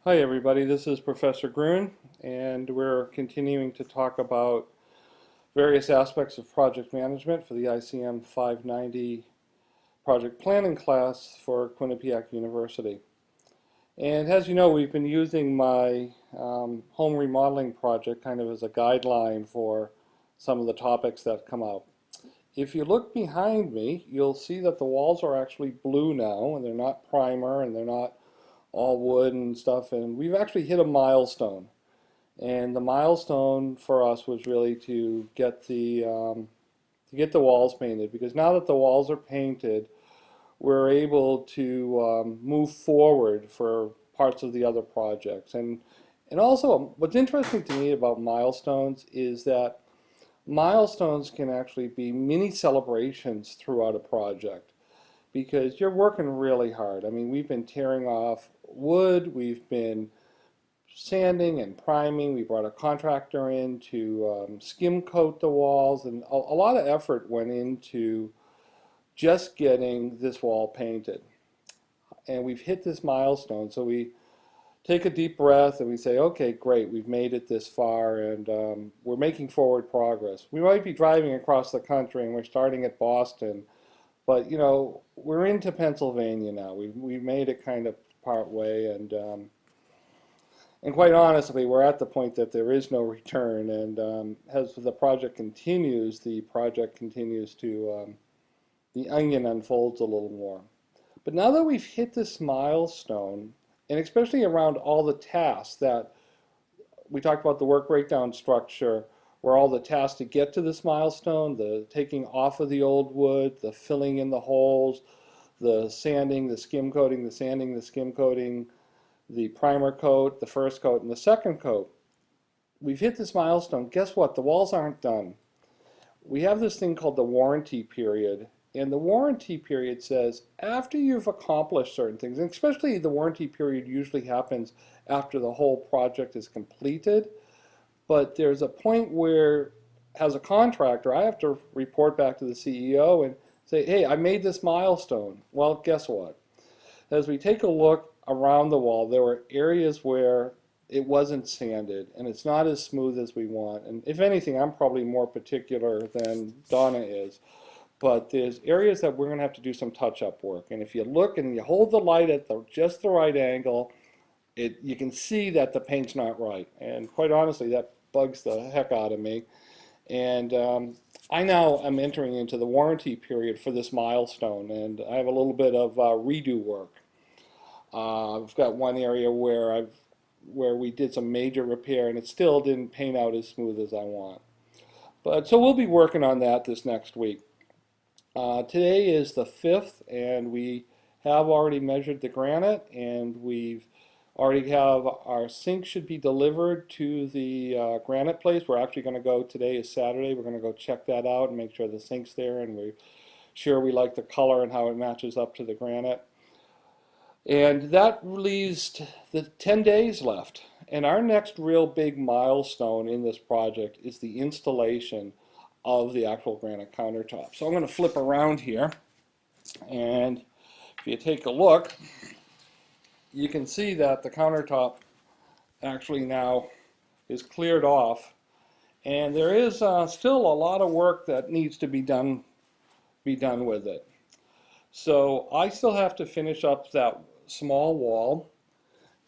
Hi everybody, this is Professor Gruhn, and we're continuing to talk about various aspects of project management for the ICM590 project planning class for Quinnipiac University. And as you know, we've been using my home remodeling project kind of as a guideline for some of the topics that come out. If you look behind me, you'll see that the walls are actually blue now, and they're not primer, and they're not all wood and stuff, and we've actually hit a milestone. And the milestone for us was really to get the walls painted, because now that the walls are painted, we're able to move forward for parts of the other projects. And also, what's interesting to me about milestones is that milestones can actually be mini celebrations throughout a project, because you're working really hard. I mean, we've been tearing off wood, we've been sanding and priming, we brought a contractor in to skim coat the walls, and a lot of effort went into just getting this wall painted. And we've hit this milestone, so we take a deep breath and we say, okay, great, we've made it this far, and we're making forward progress. We might be driving across the country and we're starting at Boston, but you know, we're into Pennsylvania now. We've made it kind of part way, and quite honestly, we're at the point that there is no return. And as the project continues, the the onion unfolds a little more. But now that we've hit this milestone, and especially around all the tasks that we talked about, the work breakdown structure, where all the tasks to get to this milestone, the taking off of the old wood, the filling in the holes, the sanding, the skim coating, the sanding, the skim coating, the primer coat, the first coat, and the second coat. We've hit this milestone. Guess what? The walls aren't done. We have this thing called the warranty period, and the warranty period says after you've accomplished certain things, and especially the warranty period usually happens after the whole project is completed, but there's a point where, as a contractor, I have to report back to the CEO and say, hey, I made this milestone. Well, guess what? As we take a look around the wall, there were areas where it wasn't sanded and it's not as smooth as we want. And if anything, I'm probably more particular than Donna is. But there's areas that we're going to have to do some touch-up work. And if you look and you hold the light at just the right angle, you can see that the paint's not right. And quite honestly, that bugs the heck out of me. And I now am entering into the warranty period for this milestone, and I have a little bit of redo work. I've got one area where we did some major repair, and it still didn't paint out as smooth as I want. But so we'll be working on that this next week. Today is the 5th, and we have already measured the granite, and we've already have our sink should be delivered to the granite place. We're actually going to go, today is Saturday, we're going to go check that out and make sure the sink's there, and we're sure we like the color and how it matches up to the granite. And that leaves the 10 days left. And our next real big milestone in this project is the installation of the actual granite countertop. So I'm going to flip around here, and if you take a look, you can see that the countertop actually now is cleared off, and there is still a lot of work that needs to be done with it. So I still have to finish up that small wall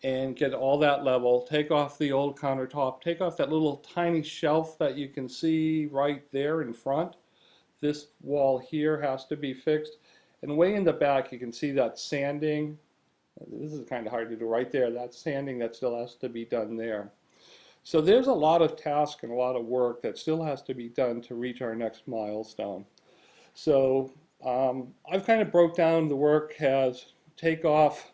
and get all that level, take off the old countertop, take off that little tiny shelf that you can see right there in front. This wall here has to be fixed, and way in the back you can see that sanding. This is kind of hard to do right there. That sanding that still has to be done there. So there's a lot of tasks and a lot of work that still has to be done to reach our next milestone. So I've kind of broke down the work as take off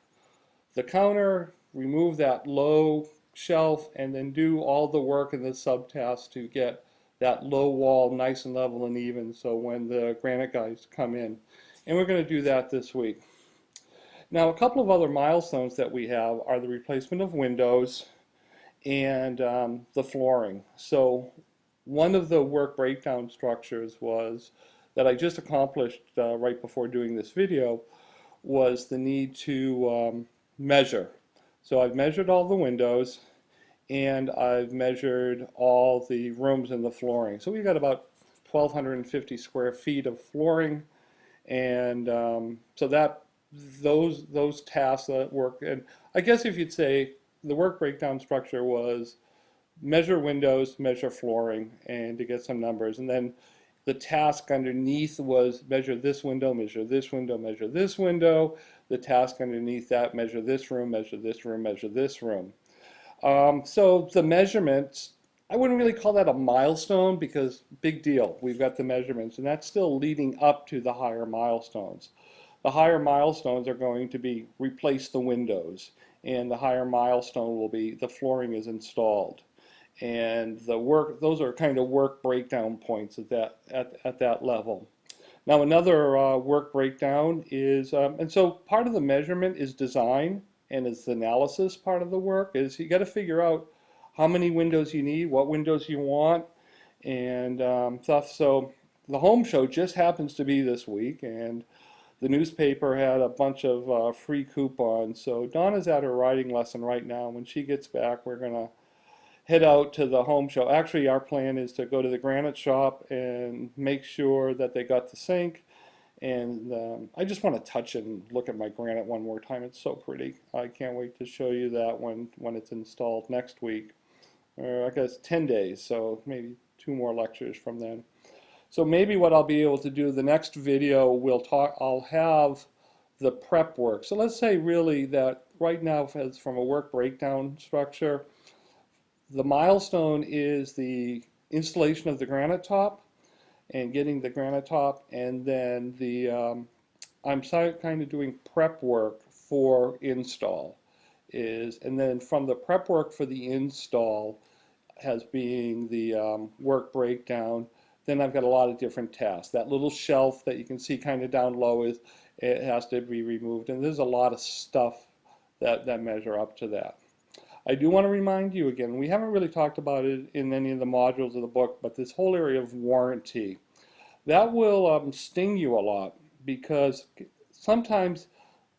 the counter, remove that low shelf, and then do all the work in the subtasks to get that low wall nice and level and even, so when the granite guys come in. And we're going to do that this week. Now, a couple of other milestones that we have are the replacement of windows and the flooring. So one of the work breakdown structures was that I just accomplished right before doing this video was the need to measure. So I've measured all the windows and I've measured all the rooms and the flooring. So we've got about 1,250 square feet of flooring, and so that those tasks that work. And I guess if you'd say the work breakdown structure was measure windows, measure flooring, and to get some numbers, and then the task underneath was measure this window, measure this window, measure this window. The task underneath that, measure this room, measure this room, measure this room. So the measurements, I wouldn't really call that a milestone because big deal, we've got the measurements, and that's still leading up to the higher milestones. The higher milestones are going to be replace the windows, and the higher milestone will be the flooring is installed. And the work, those are kind of work breakdown points at that level. Now another work breakdown is, and so part of the measurement is design, and it's the analysis part of the work is you got to figure out how many windows you need, what windows you want, and stuff. So the home show just happens to be this week, and the newspaper had a bunch of free coupons. So Donna's at her writing lesson right now. When she gets back, we're gonna head out to the home show. Actually, our plan is to go to the granite shop and make sure that they got the sink. And I just want to touch and look at my granite one more time. It's so pretty. I can't wait to show you that when it's installed next week. I guess 10 days, so maybe 2 more lectures from then. So maybe what I'll be able to do, the next video, I'll have the prep work. So let's say really that right now, from a work breakdown structure, the milestone is the installation of the granite top and getting the granite top, and then I'm kind of doing prep work for install and then from the prep work for the install as being the work breakdown, then I've got a lot of different tasks. That little shelf that you can see kind of down low it has to be removed, and there's a lot of stuff that measure up to that. I do want to remind you again, we haven't really talked about it in any of the modules of the book, but this whole area of warranty, that will sting you a lot because sometimes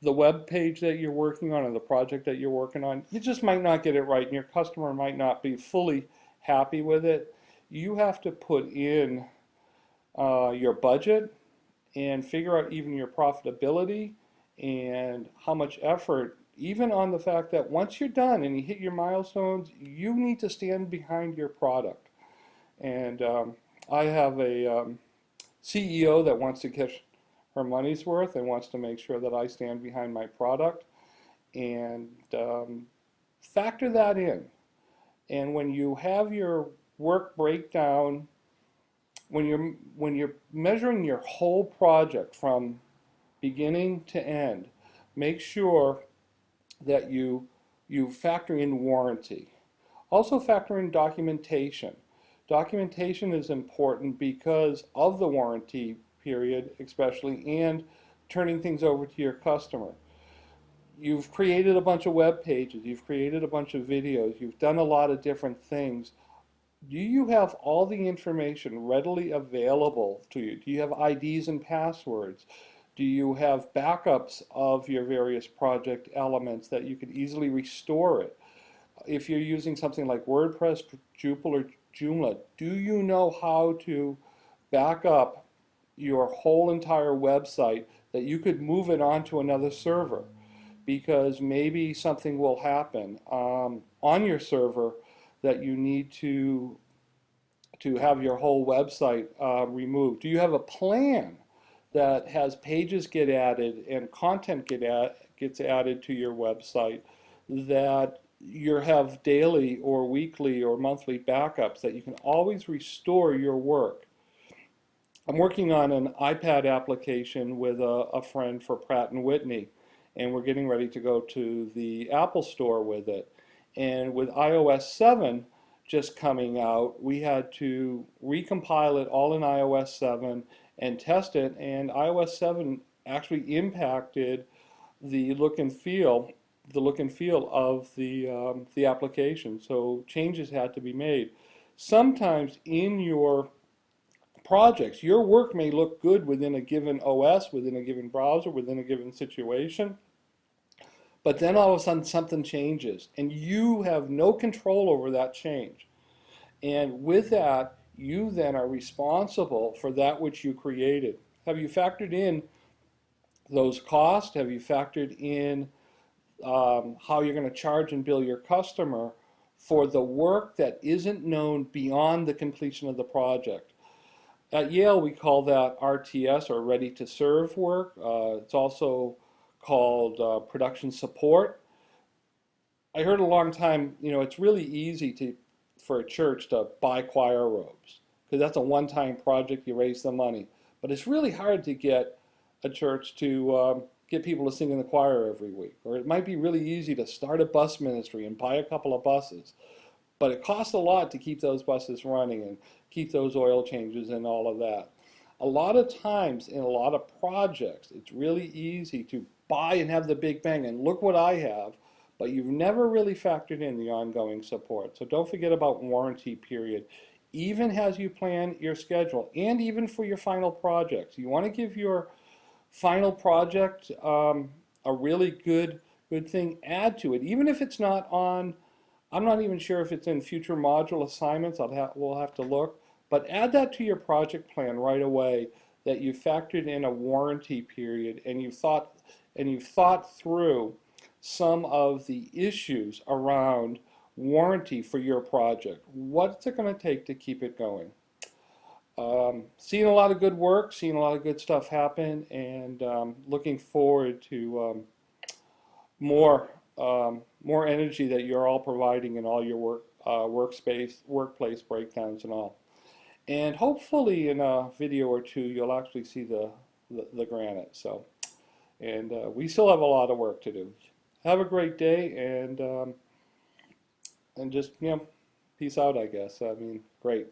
the web page that you're working on or the project that you're working on, you just might not get it right and your customer might not be fully happy with it. You have to put in your budget and figure out even your profitability and how much effort, even on the fact that once you're done and you hit your milestones, you need to stand behind your product. And I have a CEO that wants to get her money's worth and wants to make sure that I stand behind my product, and factor that in. And when you have your work breakdown, when you're measuring your whole project from beginning to end, make sure that you factor in warranty. Also factor in documentation. Documentation is important because of the warranty period especially, and turning things over to your customer. You've created a bunch of web pages, you've created a bunch of videos, you've done a lot of different things. Do you have all the information readily available to you? Do you have IDs and passwords? Do you have backups of your various project elements that you could easily restore it? If you're using something like WordPress, Drupal, or Joomla, do you know how to back up your whole entire website that you could move it onto another server? Because maybe something will happen on your server that you need to have your whole website removed. Do you have a plan that has pages get added and content gets added to your website, that you have daily or weekly or monthly backups that you can always restore your work? I'm working on an iPad application with a friend for Pratt & Whitney, and we're getting ready to go to the Apple Store with it. And with iOS 7 just coming out, we had to recompile it all in iOS 7 and test it, and iOS 7 actually impacted the look and feel of the application. So changes had to be made. Sometimes in your projects, your work may look good within a given OS, within a given browser, within a given situation, But then all of a sudden something changes and you have no control over that change. And with that, you then are responsible for that which you created. Have you factored in those costs? Have you factored in how you're going to charge and bill your customer for the work that isn't known beyond the completion of the project? At Yale, we call that RTS, or ready to serve work. It's also called production support. I heard a long time, it's really easy for a church to buy choir robes because that's a one-time project, you raise the money. But it's really hard to get a church to get people to sing in the choir every week. Or it might be really easy to start a bus ministry and buy a couple of buses. But it costs a lot to keep those buses running and keep those oil changes and all of that. A lot of times in a lot of projects, it's really easy to buy and have the big bang and look what I have, but you've never really factored in the ongoing support. So don't forget about warranty period, even as you plan your schedule and even for your final projects. You want to give your final project a really good thing, add to it, even if it's not on. I'm not even sure if it's in future module assignments. We'll have to look, but add that to your project plan right away, that you factored in a warranty period and you've thought through some of the issues around warranty for your project. What's it going to take to keep it going? Seeing a lot of good work, seeing a lot of good stuff happen, and looking forward to more energy that you're all providing in all your workplace breakdowns and all. And hopefully in a video or two you'll actually see the granite. So, and we still have a lot of work to do. Have a great day, and just peace out, I guess. I mean, great.